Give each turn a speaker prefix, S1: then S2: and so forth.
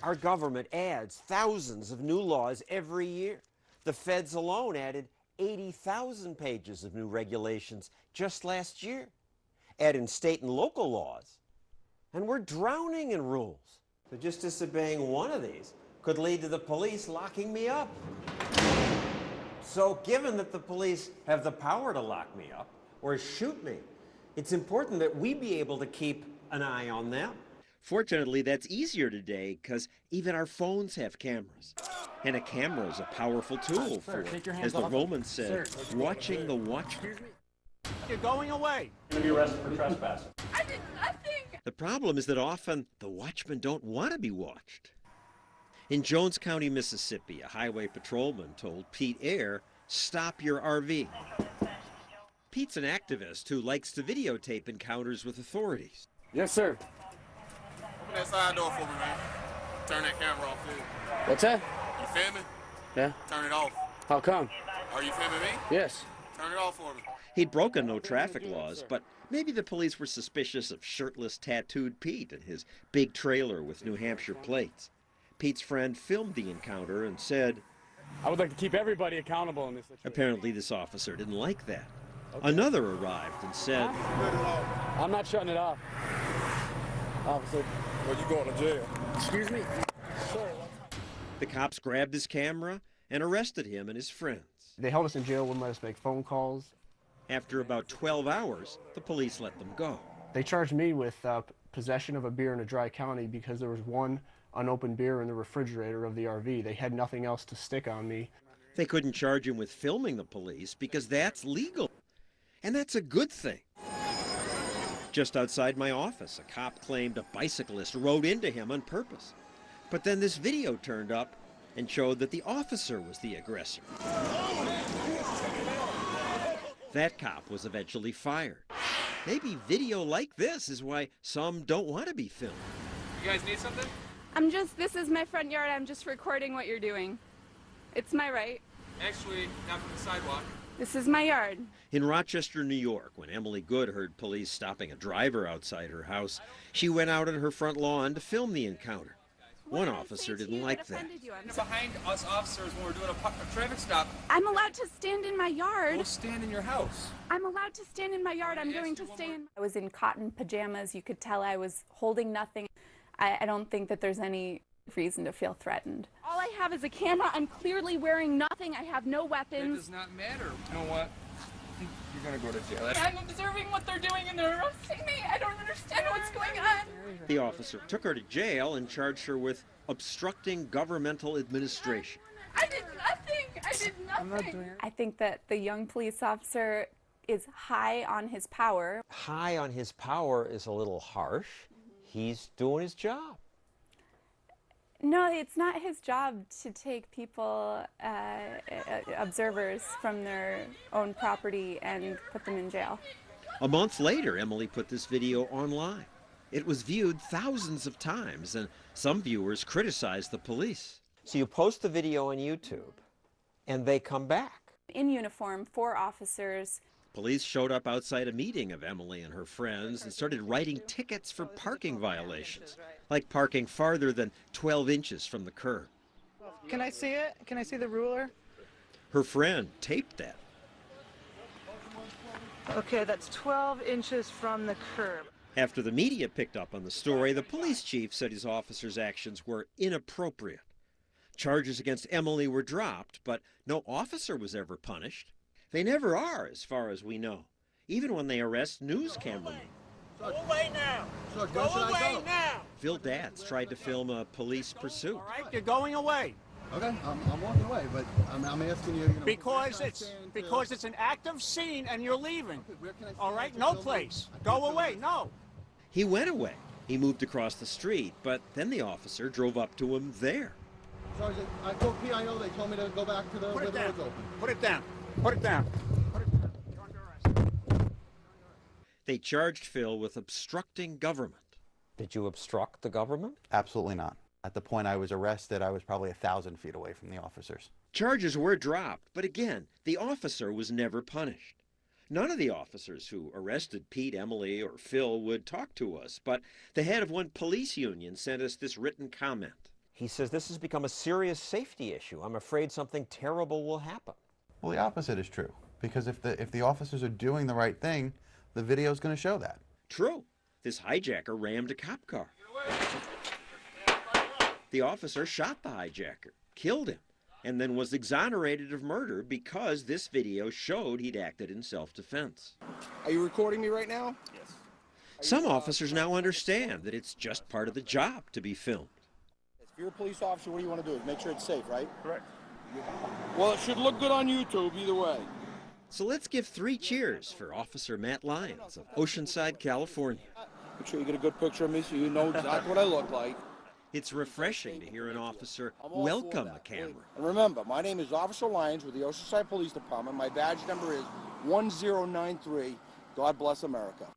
S1: Our government adds thousands of new laws every year. The feds alone added 80,000 pages of new regulations just last year. Add in state and local laws, and we're drowning in rules. So just disobeying one of these could lead to the police locking me up. So given that the police have the power to lock me up or shoot me, it's important that we be able to keep an eye on them.
S2: Fortunately, that's easier today because even our phones have cameras. And a camera is a powerful tool for, as the Romans said, watching the watchman.
S3: You're going away.
S4: You're going to be arrested for trespassing.
S5: I did nothing.
S2: The problem is that often the watchmen don't want to be watched. In Jones County, Mississippi, a highway patrolman told Pete Ayer, "Stop your RV." Pete's an activist who likes to videotape encounters with authorities.
S6: Yes, sir.
S7: Open that side door for me, man. Turn that camera off, too.
S6: What's that?
S7: You filming?
S6: Yeah.
S7: Turn it off.
S6: How come?
S7: Are you filming me?
S6: Yes.
S7: Turn it off for me.
S2: He'd broken no traffic laws, but maybe the police were suspicious of shirtless, tattooed Pete and his big trailer with New Hampshire plates. Pete's friend filmed the encounter and said,
S6: "I would like to keep everybody accountable in this situation."
S2: Apparently this officer didn't like that. Okay. Another arrived and said,
S6: "I'm not shutting it off, officer."
S7: Well, you going to jail.
S6: Excuse me? Sir.
S2: The cops grabbed his camera and arrested him and his friends.
S8: They held us in jail, wouldn't let us make phone calls.
S2: After about 12 hours, the police let them go.
S8: They charged me with possession of a beer in a dry county because there was one unopened beer in the refrigerator of the RV. They had nothing else to stick on me.
S2: They couldn't charge him with filming the police because that's legal. And that's a good thing. Just outside my office, a cop claimed a bicyclist rode into him on purpose. But then this video turned up and showed that the officer was the aggressor. That cop was eventually fired. Maybe video like this is why some don't want to be filmed.
S7: You guys need something?
S5: This is my front yard. I'm just recording what you're doing. It's my right.
S7: Actually, not from the sidewalk.
S5: This is my yard.
S2: In Rochester, New York, when Emily Good heard police stopping a driver outside her house, she went out on her front lawn to film the encounter. One officer didn't like that.
S7: Behind us officers when we're doing a traffic stop.
S5: I'm allowed to stand in my yard.
S7: We'll stand in your house.
S5: I'm allowed to stand in my yard. I'm going to stay in. I was in cotton pajamas. You could tell I was holding nothing. I don't think that there's any reason to feel threatened. All I have is a camera. I'm clearly wearing nothing. I have no weapons.
S7: It does not matter. You know what? I think you're going to go to jail.
S5: I'm observing what they're doing and they're arresting me. I don't understand what's going on.
S2: The officer took her to jail and charged her with obstructing governmental administration.
S5: I did nothing. I did nothing. I think that the young police officer is high on his power.
S1: High on his power is a little harsh. He's doing his job.
S5: No, it's not his job to take people, observers from their own property and put them in jail.
S2: A month later, Emily put this video online. It was viewed thousands of times, and some viewers criticized the police.
S1: So you post the video on YouTube, and they come back.
S5: In uniform, 4 officers.
S2: Police showed up outside a meeting of Emily and her friends and started writing tickets for parking violations, like parking farther than 12 inches from the curb.
S9: Can I see it? Can I see the ruler?
S2: Her friend taped that.
S9: Okay, that's 12 inches from the curb.
S2: After the media picked up on the story, the police chief said his officers' actions were inappropriate. Charges against Emily were dropped, but no officer was ever punished. They never are, as far as we know, even when they arrest news cameramen.
S3: Go away now. Go away now.
S2: Phil Datz tried to film a police pursuit.
S3: All right, you're going away.
S10: Okay, I'm walking away, but I'm asking you,
S3: because it's an active scene and you're leaving. All right, no place. Go away. No.
S2: He went away. He moved across the street, but then the officer drove up to him there.
S10: Sergeant, I told PIO, they told me to go back to where the road's open.
S3: Put it down. Put it down. Put it down. You're under arrest.
S2: They charged Phil with obstructing government.
S1: Did you obstruct the government?
S11: Absolutely not. At the point I was arrested, I was probably 1,000 feet away from the officers.
S2: Charges were dropped, but again, the officer was never punished. None of the officers who arrested Pete, Emily, or Phil would talk to us, but the head of one police union sent us this written comment.
S1: He says this has become a serious safety issue. I'm afraid something terrible will happen.
S11: Well, the opposite is true, because if the officers are doing the right thing, the video is going to show that.
S2: True. This hijacker rammed a cop car. The officer shot the hijacker, killed him, and then was exonerated of murder because this video showed he'd acted in self-defense.
S4: Are you recording me right now?
S7: Yes.
S2: Some officers now understand that it's just part of the job to be filmed.
S4: If you're a police officer, what do you want to do? Make sure it's safe, right?
S7: Correct.
S4: Well, it should look good on YouTube either way.
S2: So let's give 3 cheers for Officer Matt Lyons of Oceanside, California.
S4: Make sure you get a good picture of me so you know exactly what I look like.
S2: It's refreshing to hear an officer welcome the camera.
S4: And remember, my name is Officer Lyons with the Oceanside Police Department. My badge number is 1093. God bless America.